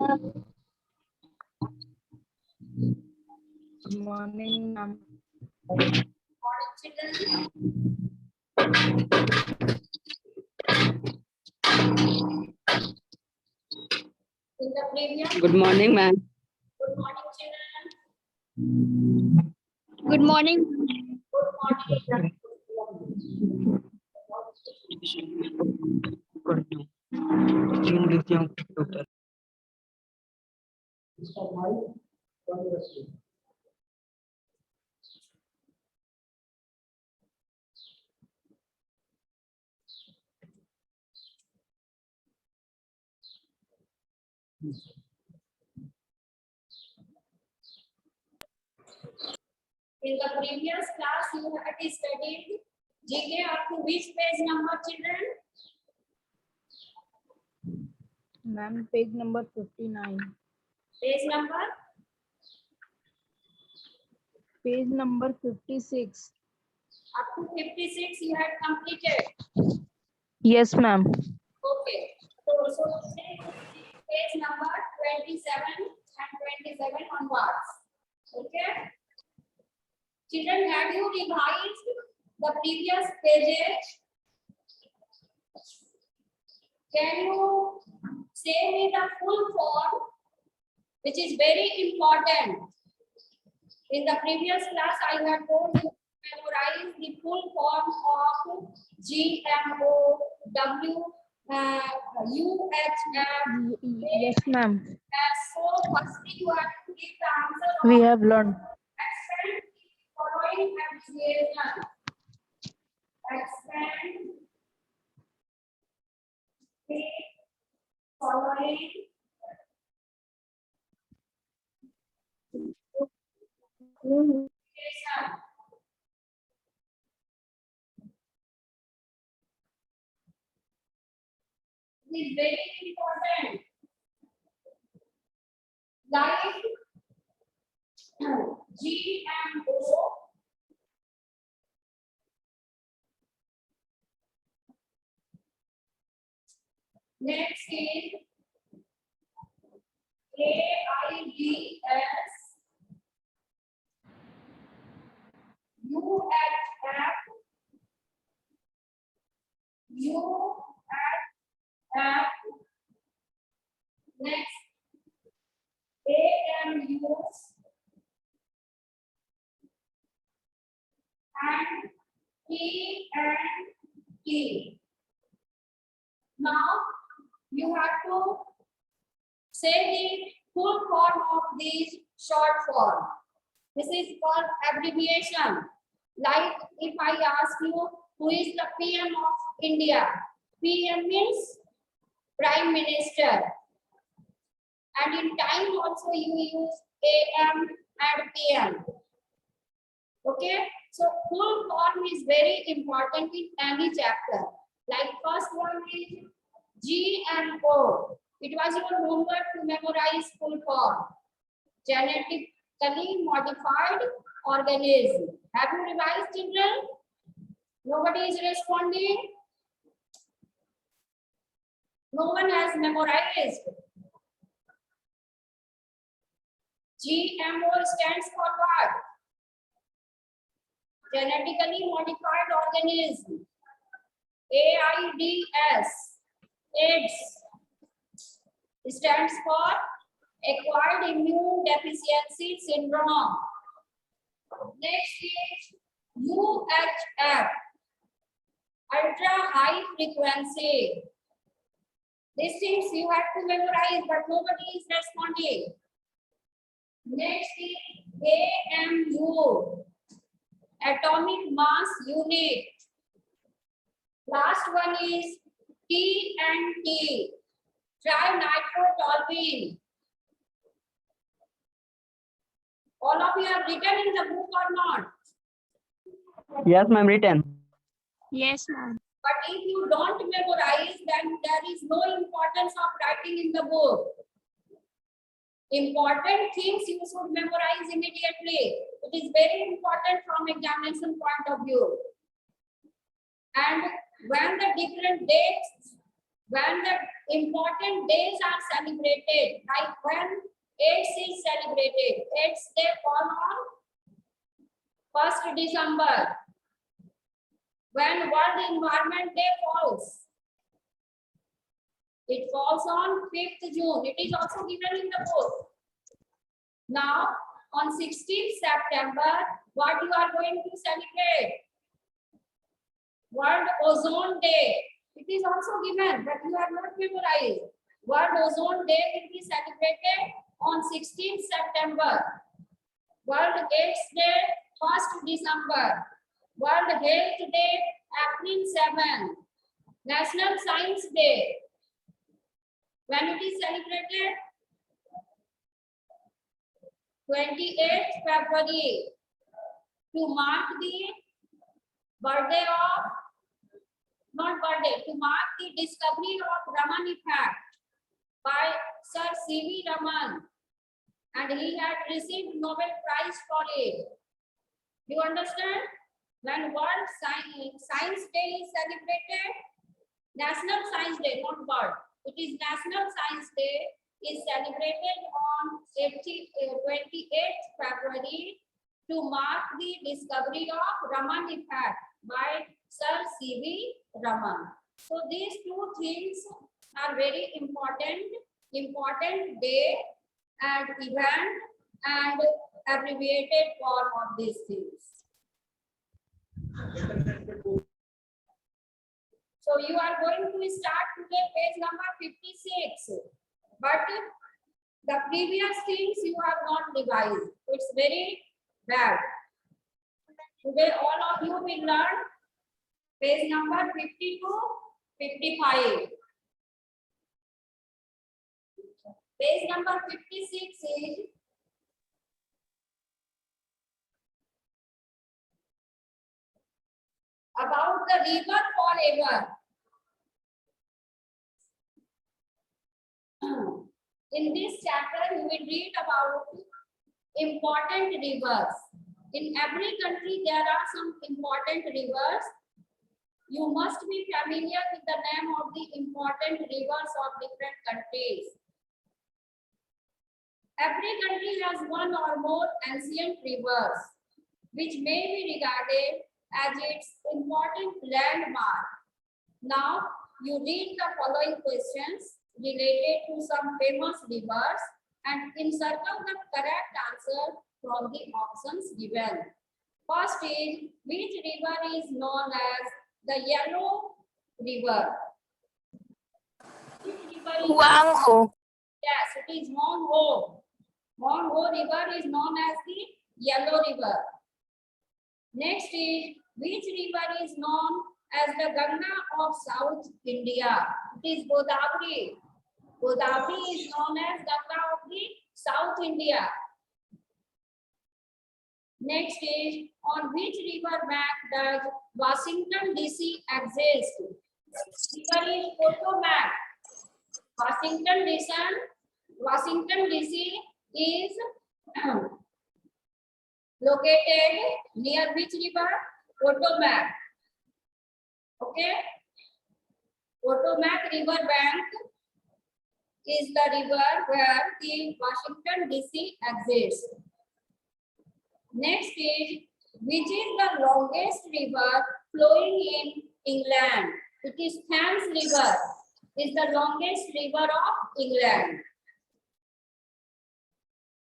Good morning, ma'am. Good morning, ma'am. Good morning. In the previous class, you had studied GK up to which page number, children? Ma'am, page number 59. Page number? Page number 56. Up to 56 you had completed. Yes, ma'am. Okay. So today page number 27 and 27 onwards. Okay. Children, have you revised the previous pages? Can you say me the full form, which is very important? In the previous class, I had told you to memorize the full form of GMO, UHF. Yes, ma'am. So firstly, you have to give the answer. We have learned. Expand the following abbreviation. Expand the following abbreviation. It is very important. Like GMO, next is AIDS, UHF, next AMUs, and TNT. Now you have to say the full form of these short form. This is called abbreviation. Like if I ask you who is the PM of India, PM means Prime Minister. And in time also you use AM and PM. Okay, so full form is very important in any chapter. Like first one is GMO. It was your homework to memorize full form. Genetically modified organism. Have you revised, children? Nobody is responding. No one has memorized. GMO stands for what? Genetically modified organism. AIDS. AIDS stands for acquired immune deficiency syndrome. Next is UHF, ultra high frequency. These things you have to memorize, but nobody is responding. Next is AMU, atomic mass unit. Last one is TNT, trinitrotoluene. All of you have written in the book or not? Yes, ma'am, written. Yes, ma'am. But if you don't memorize, then there is no importance of writing in the book. Important things you should memorize immediately. It is very important from examination point of view. And when the different dates when the important days are celebrated, like when AIDS is celebrated. AIDS Day fall on 1st December. When World Environment Day falls, it falls on 5th June. It is also given in the book. Now, on 16th September, what you are going to celebrate? World Ozone Day. It is also given, but you have not memorized. World Ozone Day will be celebrated on 16th September. World AIDS Day, 1st December. World Health Day, April 7. National Science Day. When it is celebrated? 28th February. To mark the birthday of, not birthday, to mark the discovery of Raman effect by Sir C.V. Raman. And he had received Nobel Prize for it. You understand? When World Science Day is celebrated, National Science Day, not World. It is National Science Day is celebrated on 28th February to mark the discovery of Raman effect by Sir C.V. Raman. So these two things are very important day and event and abbreviated form of these things. So you are going to start today page number 56. But the previous things you have not revised. It's very bad. Today all of you will learn page number 50 to 55. Page number 56 is about the river forever. In this chapter, you will read about important rivers. In every country, there are some important rivers. You must be familiar with the name of the important rivers of different countries. Every country has one or more ancient rivers, which may be regarded as its important landmark. Now, you read the following questions related to some famous rivers and encircle the correct answer from the options given. First is, which river is known as the Yellow River? Which river is Wangho. Yes, it is Mongho. Mongho River is known as the Yellow River. Next is, which river is known as the Ganga of South India? It is Godavari. Godavari is known as Ganga of the South India. Next is, on which river bank does Washington DC exist? River is Potomac. Washington DC is located near which river? Potomac. Okay. Potomac River Bank is the river where the Washington DC exists. Next is, which is the longest river flowing in England? It is Thames River. Is the longest river of England.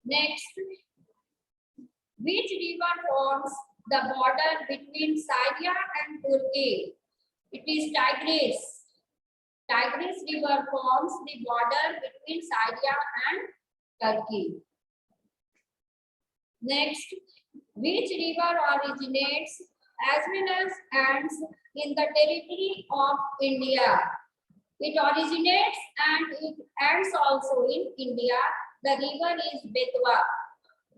Next, which river forms the border between Syria and Turkey? It is Tigris. Tigris River forms the border between Syria and Turkey. Next, which river originates as well as ends in the territory of India? It originates and it ends also in India. The river is Betwa.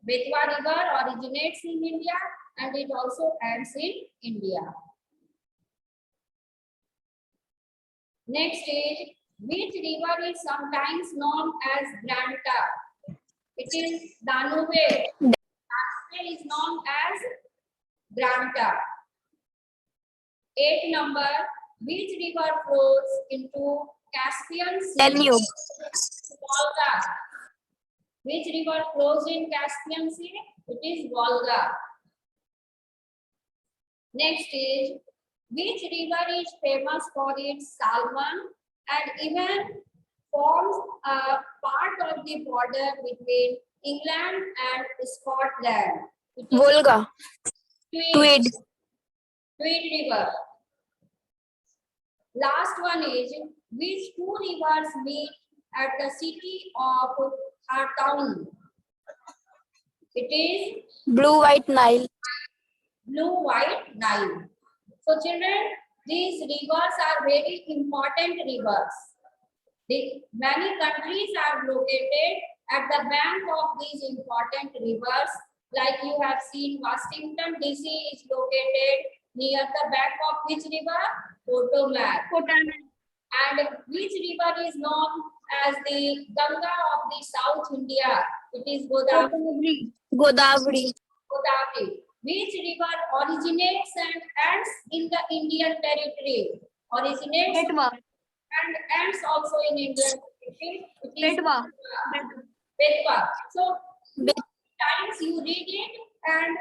Betwa River originates in India and it also ends in India. Next is, which river is sometimes known as Granta? It is Danube. Danube is known as Granta. 8 number, which river flows into Caspian Sea. Danube. Volga. Which river flows in Caspian Sea? It is Volga. Next is, which river is famous for its salmon and even forms a part of the border between England and Scotland? It is Volga. Tweed. Tweed River. Last one is, which two rivers meet at the city of Khartoum? It is Blue White Nile. Blue White Nile. So children, these rivers are very important rivers. Many countries are located at the bank of these important rivers. Like you have seen, Washington DC is located near the bank of which river? Potomac. And which river is known as the Ganga of the South India? It is Godavari. Godavari. Godavari. Which river originates and ends in the Indian territory? Originates and ends also in Indian territory. It is Betwa. So times you read it and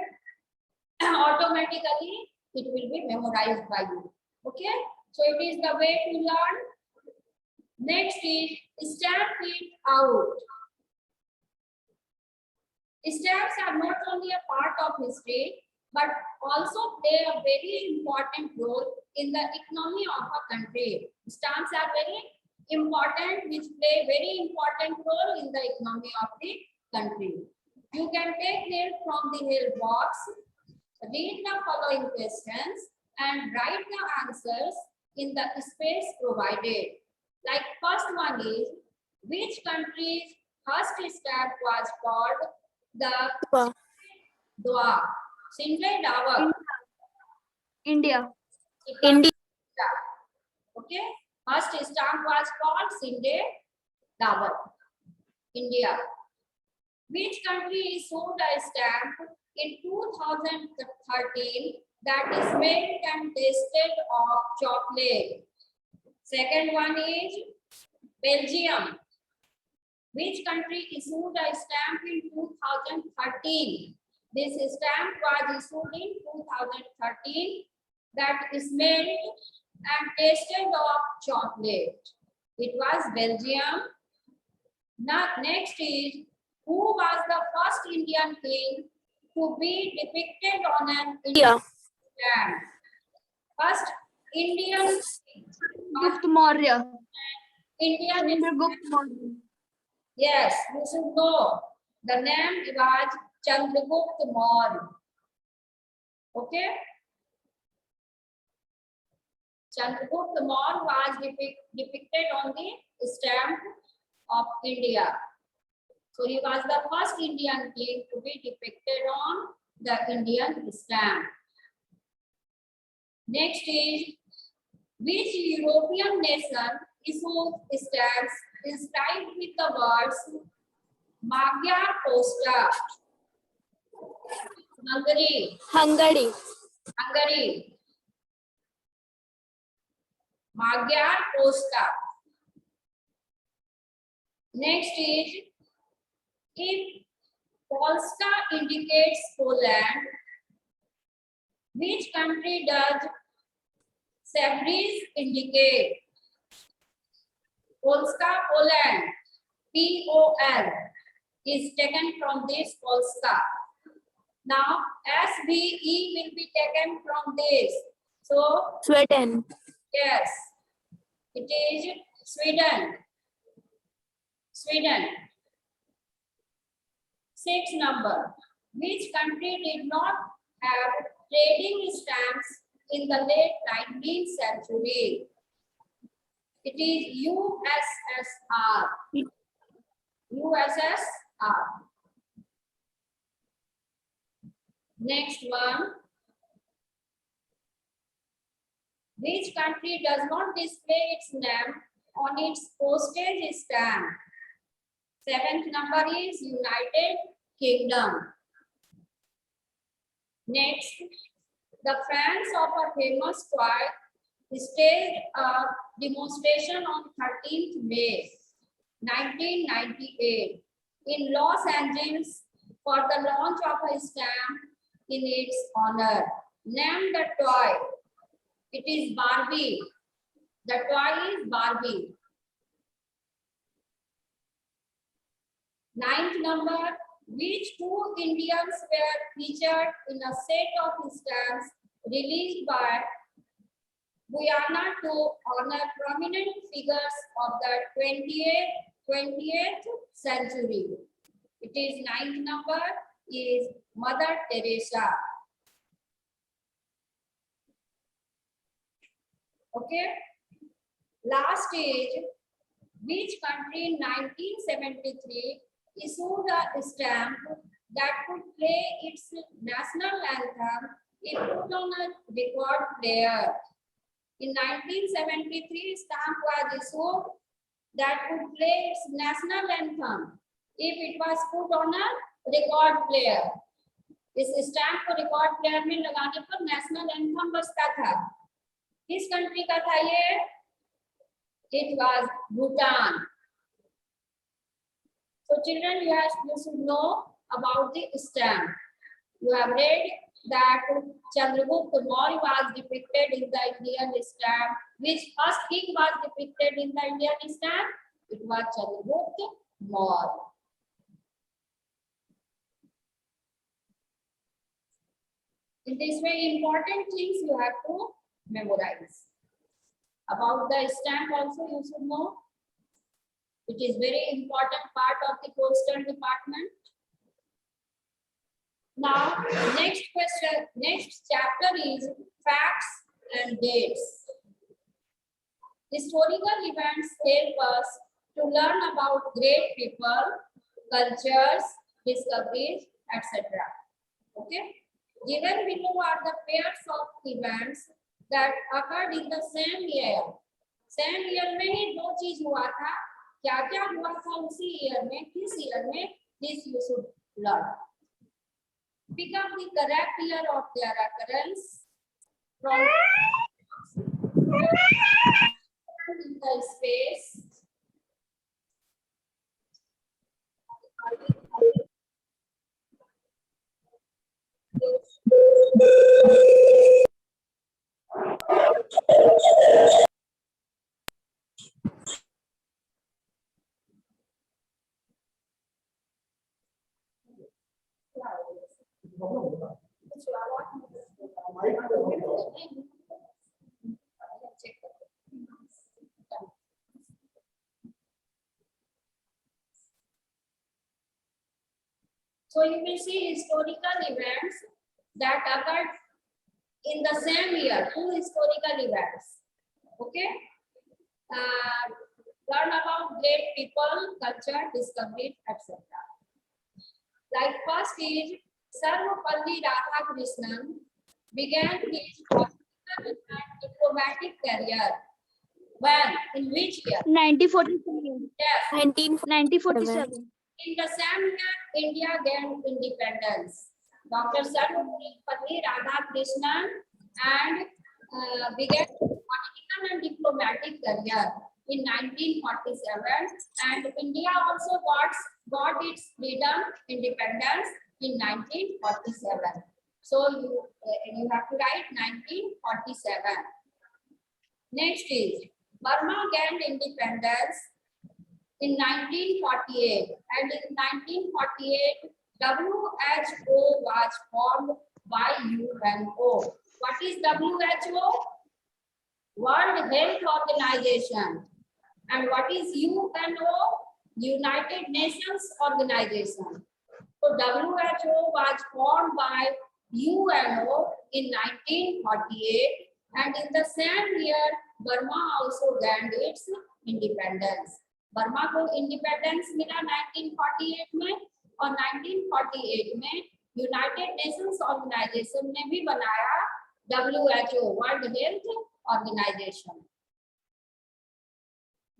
automatically it will be memorized by you. Okay? So it is the way to learn. Next is stamp it out. Stamps are not only a part of history, but also play a very important role in the economy of a country. Stamps are very important, which play very important role in the economy of the country. You can take help from the help box, read the following questions, and write the answers in the space provided. Like first one is, which country's first stamp was called the Dwa? Sindle Dawak. India. Okay. First stamp was called Sindle Dawak. India. Which country issued a stamp in 2013 that is made and tasted of chocolate? Second one is Belgium. Which country issued a stamp in 2013? This stamp was issued in 2013 that is made and tasted of chocolate. It was Belgium. Now, next is, who was the first Indian king to be depicted on an Indian stamp? First Indian Gupta Maurya. Indian. Gupta Maurya. Yes, you should know. The name was Chandragupta Maurya. Okay? Chandragupta Maurya was depicted on the stamp of India. So he was the first Indian king to be depicted on the Indian stamp. Next is, which European nation issued stamps inscribed with the words Magyar Posta? Hungary. Magyar Posta. Next is, if Polska indicates Poland, which country does Sabris indicate? Polska, Poland. POL is taken from this Polska. Now, SVE will be taken from this. So, Sweden. yes, it is Sweden. Sixth number. Which country did not have trading stamps in the late 19th century? It is USSR. USSR. Next one. Which country does not display its name on its postage stamp? Seventh number is United Kingdom. Next, the fans of a famous toy staged a demonstration on 13th May 1998 in Los Angeles for the launch of a stamp in its honor. Name the toy. It is Barbie. The toy is Barbie. Ninth number, which two Indians were featured in a set of stamps released by Guyana to honor prominent figures of the 20th century. It is ninth number is Mother Teresa. Okay. Last is, which country in 1973 issued a stamp that could play its national anthem if put on a record player? In 1973, stamp was issued that could play its national anthem if it was put on a record player. इस stamp को record player में लगाने पर national anthem बजता था. किस country का था ये? It was Bhutan. So children, you should know about the stamp. You have read that Chandragupta Maurya was depicted in the Indian stamp. Which first king was depicted in the Indian stamp? It was Chandragupta Maurya. In this way, important things you have to memorize. About the stamp also you should know. It is very important part of the postal department. Now, next question, next chapter is facts and dates. Historical events help us to learn about great people, cultures, discoveries, etc. Okay. Given below are the pairs of events that occurred in the same year. Same year में ही दो चीज हुआ था. क्या क्या हुआ था उसी ईयर में? किस ईयर में? This you should learn. Pick up the correct year of their occurrence from in the space. So you will see historical events that occurred in the same year, two historical events. Okay. Learn about great people, culture, discovery, etc. Like first is Sarvapalli Radhakrishnan began his political and diplomatic career. When? In which year? 1947. Yes. 1947. In the same year, India gained independence. Dr. Sarvapalli Radhakrishnan and began political and diplomatic career in 1947, and India also got its freedom, independence in 1947. So you have to write 1947. Next is Burma gained independence in 1948, and in 1948 WHO was formed by UNO. What is WHO? World Health Organization. And what is UNO? United Nations Organization. So WHO was formed by UNO in 1948, and in the same year Burma also gained its independence. Burma को independence मिला 1948 में, और 1948 में United Nations organisation ने भी बनाया WHO, world health organization.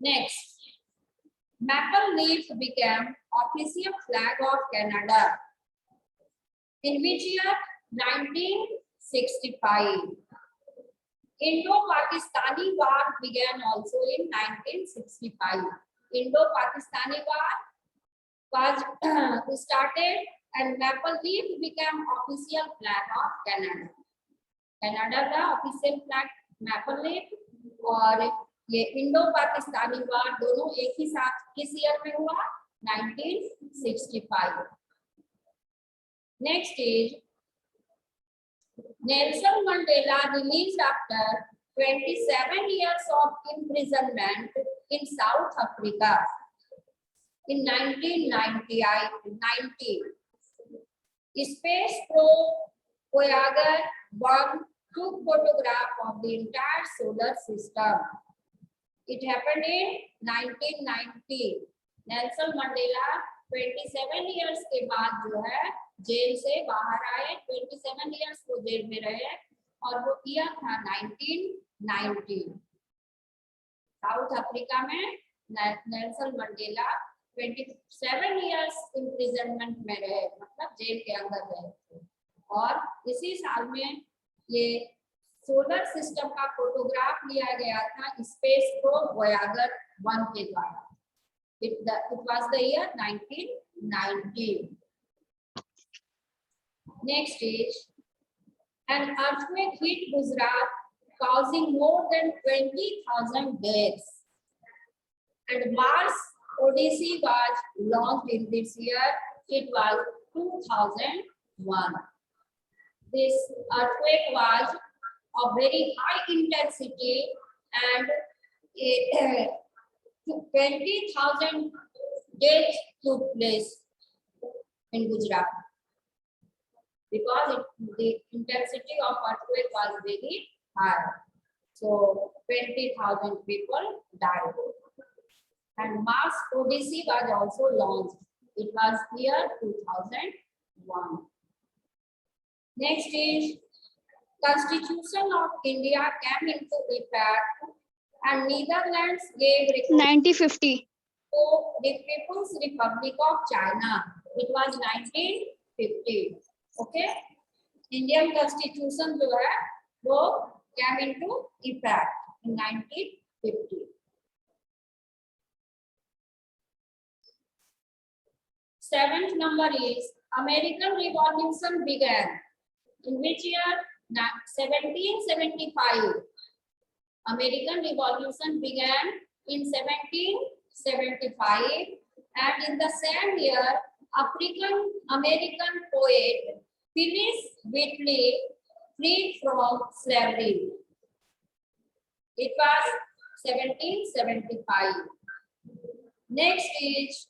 Next, maple leaf became official flag of Canada. In which year? 1965. Indo-Pakistani War began also in 1965. Indo-Pakistani War was started and maple leaf became official flag of Canada. Canada का official flag maple leaf और ये Indo Pakistani वार दोनों एक ही साथ किस year में हुआ 1965. Next is Nelson Mandela released after 27 years of imprisonment in South Africa in 1990. Space probe Voyager 1 took photograph of the entire solar system. It happened in 1990. Nelson Mandela 27 years के बाद जो है जेल से बाहर आए. 27 years वो jail में रहे और वो ईयर था 1990. साउथ अफ्रीका में नेल्सन मंडेला 27 years इम्प्रिजनमेंट में रहे, मतलब जेल के अंदर रहे थे. और इसी साल में ये सोलर सिस्टम का फोटोग्राफ लिया गया था स्पेस प्रोब वोयागर 1 के द्वारा. It was the year 1990. Next is an earthquake hit Gujarat, causing more than 20,000 deaths. And Mars Odyssey was launched in this year. It was 2001. This earthquake was of very high intensity and 20,000 deaths took place in Gujarat because the intensity of earthquake was very high. So 20,000 people died. And Mars Odyssey was also launched. It was year 2001. Next is Constitution of India came into effect and Netherlands gave 1950. to the People's Republic of China. It was 1950. Okay. Indian Constitution जो है वो came into effect in 1950. Seventh number is American Revolution began in which year? 1775. American Revolution began in 1775 and in the same year African American poet Phyllis Wheatley freed from slavery. It was 1775. Next is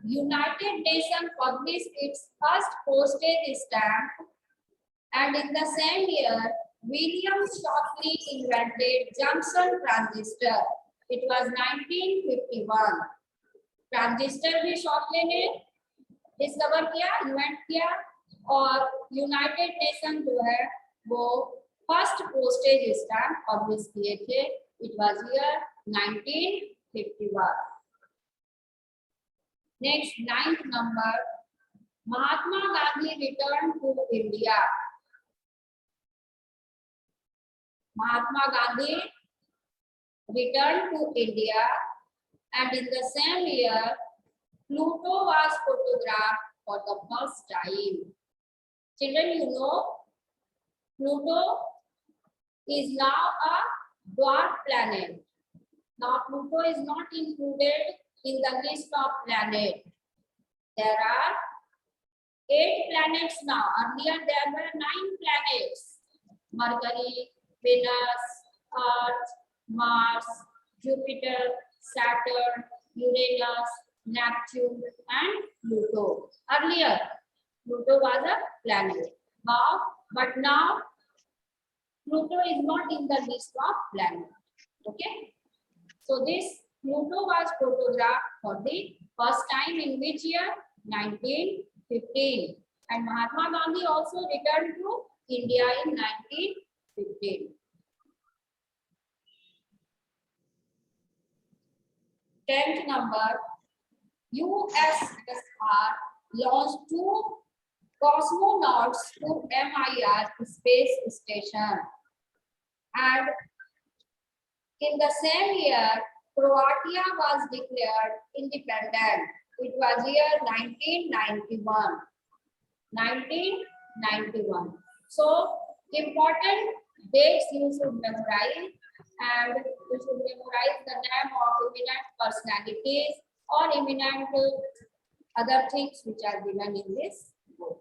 United Nations published its first postage stamp, and in the same year, William Shockley invented junction transistor. It was 1951. Transistor भी Shockley ने discover किया, invent किया और United nation जो है वो first postage stamp publish किए थे. It was year 1951. Next 9th number Mahatma Gandhi return to India. Mahatma Gandhi returned to India and in the same year Pluto was photographed for the first time. Children, you know Pluto is now a dwarf planet. Now Pluto is not included in the list of planets. There are 8 planets now. Earlier there were 9 planets. Mercury, Venus, Earth, Mars, Jupiter, Saturn, Uranus, Neptune, and Pluto. Earlier, Pluto was a planet. But now, Pluto is not in the list of planets. Okay. So this Pluto was photographed for the first time in which year? 1915. And Mahatma Gandhi also returned to India in 1915. 10th number, USSR launched 2 cosmonauts to MIR space station. And in the same year, Croatia was declared independent. It was year 1991. 1991. So, important dates you should memorize, and you should memorize the name of eminent personalities or eminent other things which are given in this book.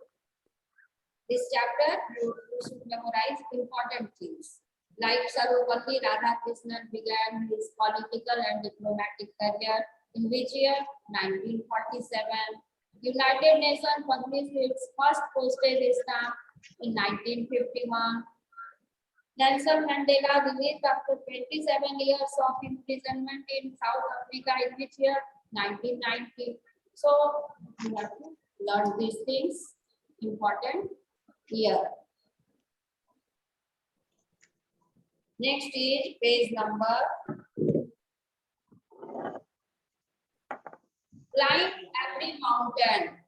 This chapter, you should memorize important things. Like Sarvapalli Radhakrishnan began his political and diplomatic career in which year? 1947. United Nations published its first postage stamp in 1951. Nelson Mandela released after 27 years of imprisonment in South Africa in which year? 1990. So you have to learn these things, important year. Next is page number. Climb every mountain.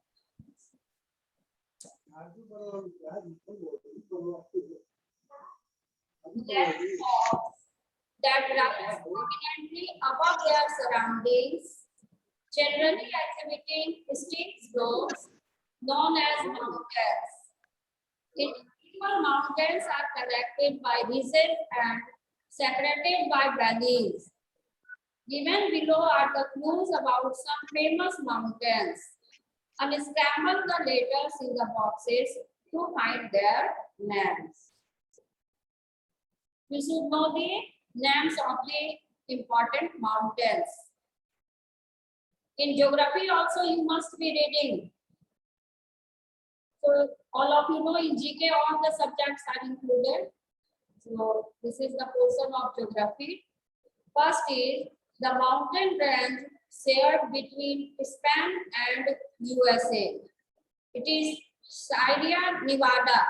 Landforms that rise prominently above their surroundings, generally exhibiting steep slopes, known as mountains. Individual mountains are connected by ridges and separated by valleys. Given below are the clues about some famous mountains. Unscramble the letters in the boxes to find their names. You should know the names of the important mountains. In geography also you must be reading. So all of you know in GK all the subjects are included. So this is the portion of geography. First is the mountain range shared between Spain and USA. It is Sierra Nevada.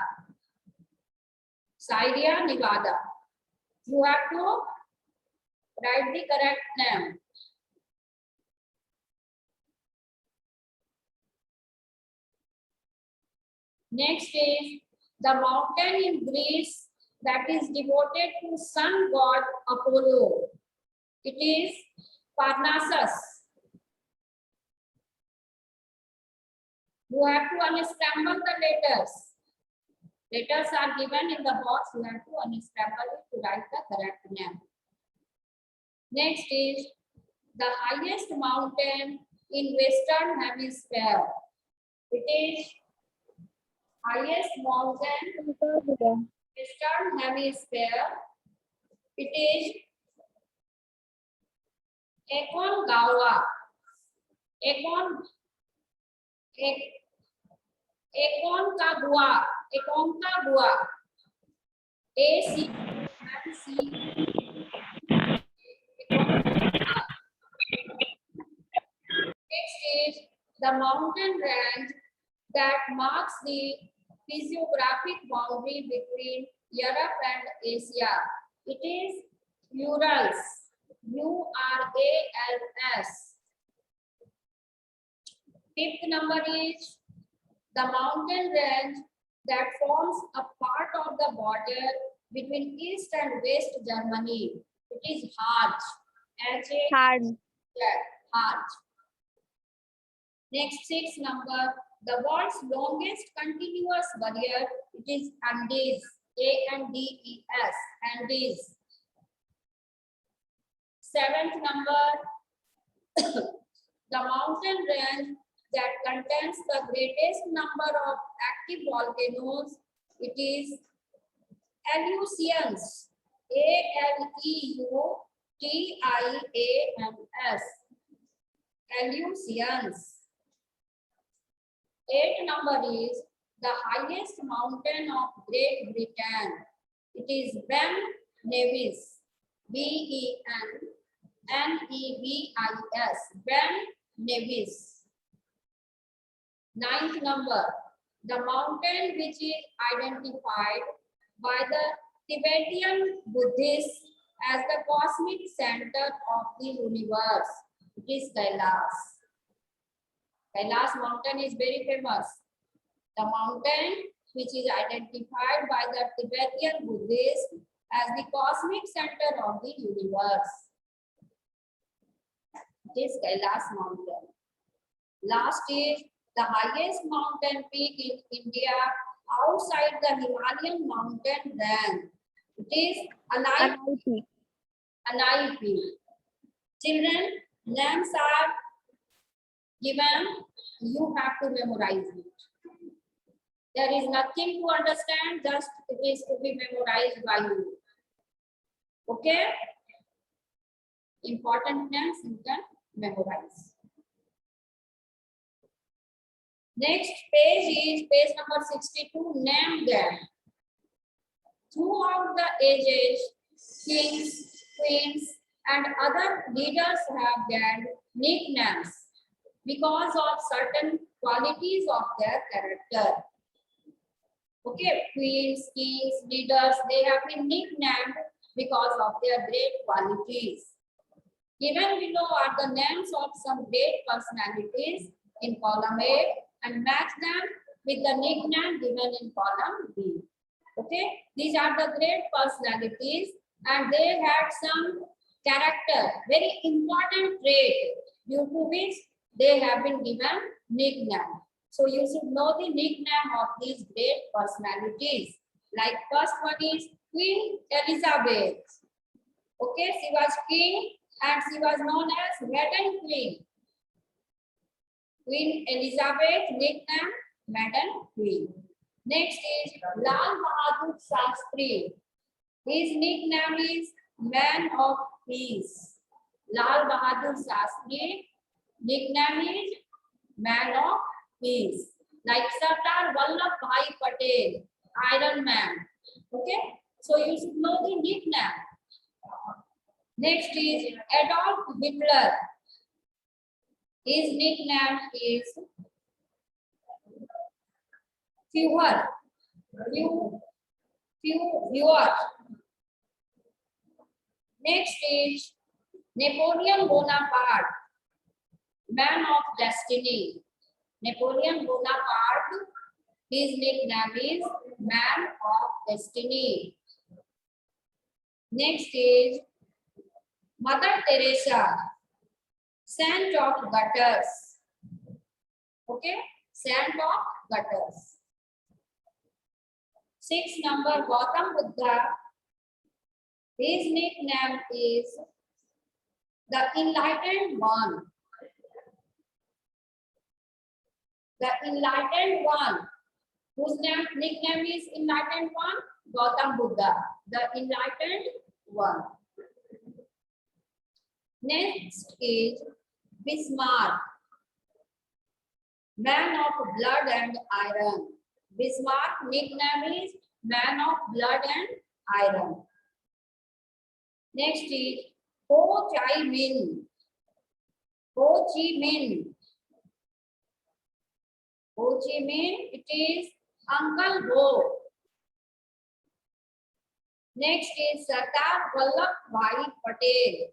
Sierra Nevada. You have to write the correct name. Next is the mountain in Greece that is devoted to sun god Apollo. It is Parnassus. You have to unscramble the letters. Letters are given in the box. You have to unscramble it to write the correct name. Next is the highest mountain in Western Hemisphere. It is highest mountain in Western Hemisphere. It is Aconcagua. Aconcagua. Aconcagua. A-C-O-N-C. Next is the mountain range that marks the physiographic boundary between Europe and Asia. It is Urals. U-R-A-L-S. Fifth number is the mountain range that forms a part of the border between East and West Germany. It is Harz. Hard. Harz. Next, sixth number, the world's longest continuous barrier, it is Andes. A-N-D-E-S. Andes. Seventh number, the mountain range that contains the greatest number of active volcanoes, it is Aleutians. A-L-E-U-T-I-A-N-S. Aleutians. Eighth number is the highest mountain of Great Britain. It is Ben Nevis. B-E-N-N-E-V-I-S. Ben Nevis. Ninth number, the mountain which is identified by the Tibetan Buddhists as the cosmic center of the universe. It is Kailas. Kailas mountain is very famous. The mountain which is identified by the Tibetan Buddhists as the cosmic center of the universe. It is Kailash mountain. Last is the highest mountain peak in India outside the Himalayan mountain range. It is Anai NIP. Peak. Children, names are given, you have to memorize it. There is nothing to understand, just it is to be memorized by you. Okay? Important names you can memorize. Next page is page number 62, name them. Throughout the ages, kings, queens, and other leaders have gained nicknames because of certain qualities of their character. Okay, queens, kings, leaders, they have been nicknamed because of their great qualities. Given below are the names of some great personalities in column A and match them with the nickname given in column B. Okay, these are the great personalities and they had some character, very important trait due to which they have been given nickname. So you should know the nickname of these great personalities. Like first one is Queen Elizabeth. Okay, she was king and she was known as Maiden Queen. Queen Elizabeth, nickname Maiden Queen. Next is Lal Bahadur Shastri. His nickname is Man of Peace. Lal Bahadur Shastri, nickname is Man of Peace. Like Sardar Vallabhbhai Patel, Iron Man. Okay, so you should know the nickname. Next is Adolf Hitler. His nickname is Führer. Führer. Next is Napoleon Bonaparte, Man of Destiny. Napoleon Bonaparte, his nickname is Man of Destiny. Next is Mother Teresa, Saint of Gutters. Okay, Saint of Gutters. 6 number Gautam Buddha. His nickname is the Enlightened One. The Enlightened One. Whose nickname is Enlightened One? Gautam Buddha. The Enlightened One. Next is Bismarck. Man of blood and iron. Bismarck nickname is Man of blood and iron. Next is Ho Chi Minh. Ho Chi Minh. Ho Chi Minh, it is Uncle Ho. Next is Sardar Vallabhbhai Patel.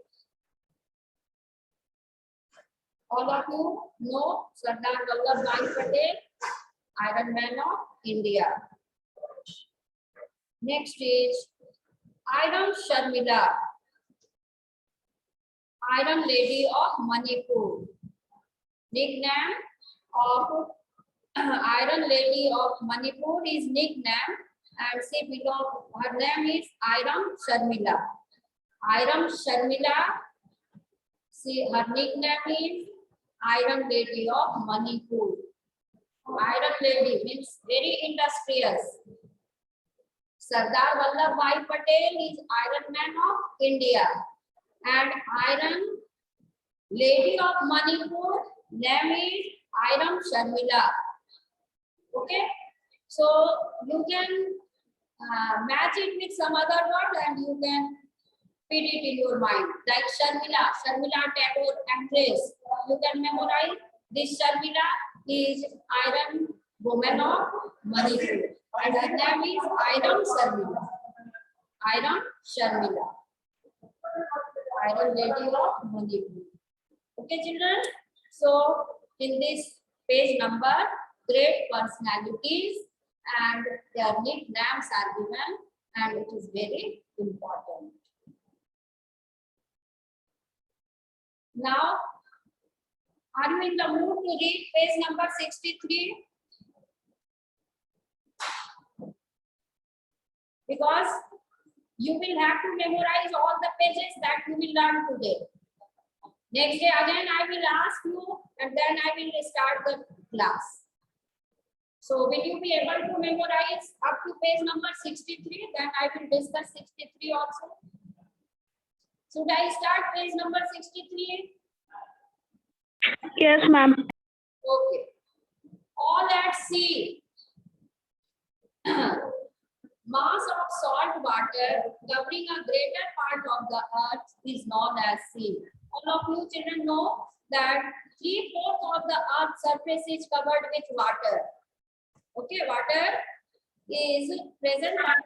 All of you know Sardar Vallabhbhai Patel, Iron Man of India. Next is Iron Sharmila, Iron Lady of Manipur. Nickname of Iron Lady of Manipur is nickname and she belongs, her name is Iron Sharmila. Iron Sharmila, her nickname is Iron Lady of Manipur. Iron Lady means very industrious. Sardar Vallabhbhai Patel is Iron Man of India and Iron Lady of Manipur name is Iron Sharmila. Okay, so you can match it with some other word and you can feed it in your mind. Like Sharmila, Sharmila Tagore actress. You can memorize this. Sharmila is Iron Woman of Manipur and her name is Iron Sharmila. Iron Sharmila. Iron Lady of Manipur. Okay, children. So in this page number, great personalities and their nicknames are given and it is very important. Now, are you in the mood to read page number 63? Because you will have to memorize all the pages that you will learn today. Next day again I will ask you and then I will start the class. So will you be able to memorize up to page number 63? Then I will discuss 63 also. Should I start page number 63? Yes, ma'am. Okay. All at sea. Mass of salt water covering a greater part of the earth is known as sea. All of you children know that 3/4 of the earth's surface is covered with water. Okay, water is present at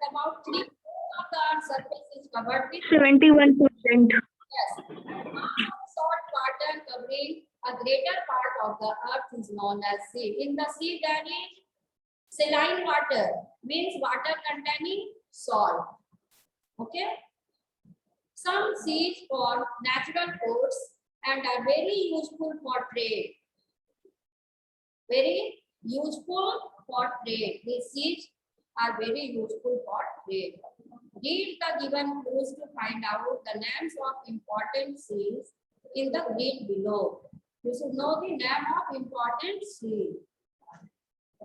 about 3/4 of the earth's surface is covered with 71%. yes. Mass of salt water covering a greater part of the earth is known as sea. In the sea there is saline water, means water containing salt. Okay. Some seas form natural ports and are very useful for trade. Very useful for trade. These seas are very useful for trade. Read the given clues to find out the names of important seas in the grid below. You should know the name of important sea.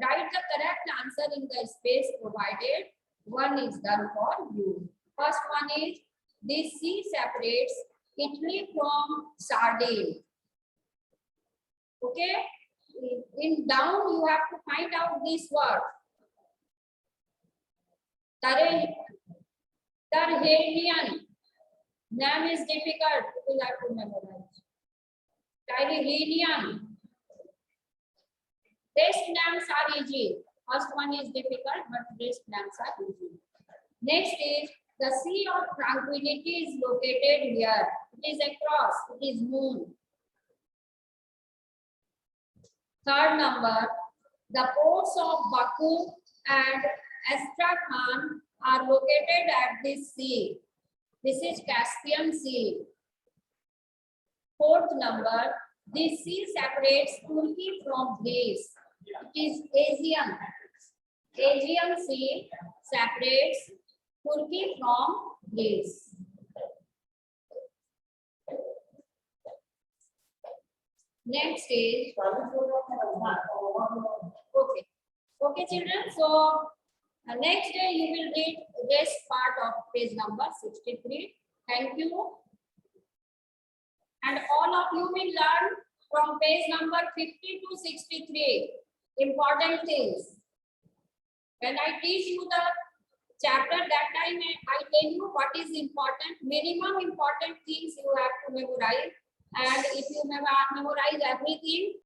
Write the correct answer in the space provided. One is done for you. First one is, this sea separates Italy from Sardine. Okay? In down, you have to find out this word. Tyrrhenian. Name is difficult. You will have to memorize. Tyrrhenian. Rest names are easy. First one is difficult, but rest names are easy. Next is, the Sea of Tranquility is located here. It is across. It is moon. Third number, the ports of Baku and Astrakhan are located at this sea. This is Caspian Sea. Fourth number, this sea separates Turkey from Greece. It is Aegean. Aegean Sea separates Turkey from Greece. Next is okay. Okay, children. So next day you will read rest part of page number 63. Thank you. And all of you will learn from page number 50 to 63 important things. When I teach you the chapter, that time I tell you what is important, minimum important things you have to memorize. And if you memorize everything,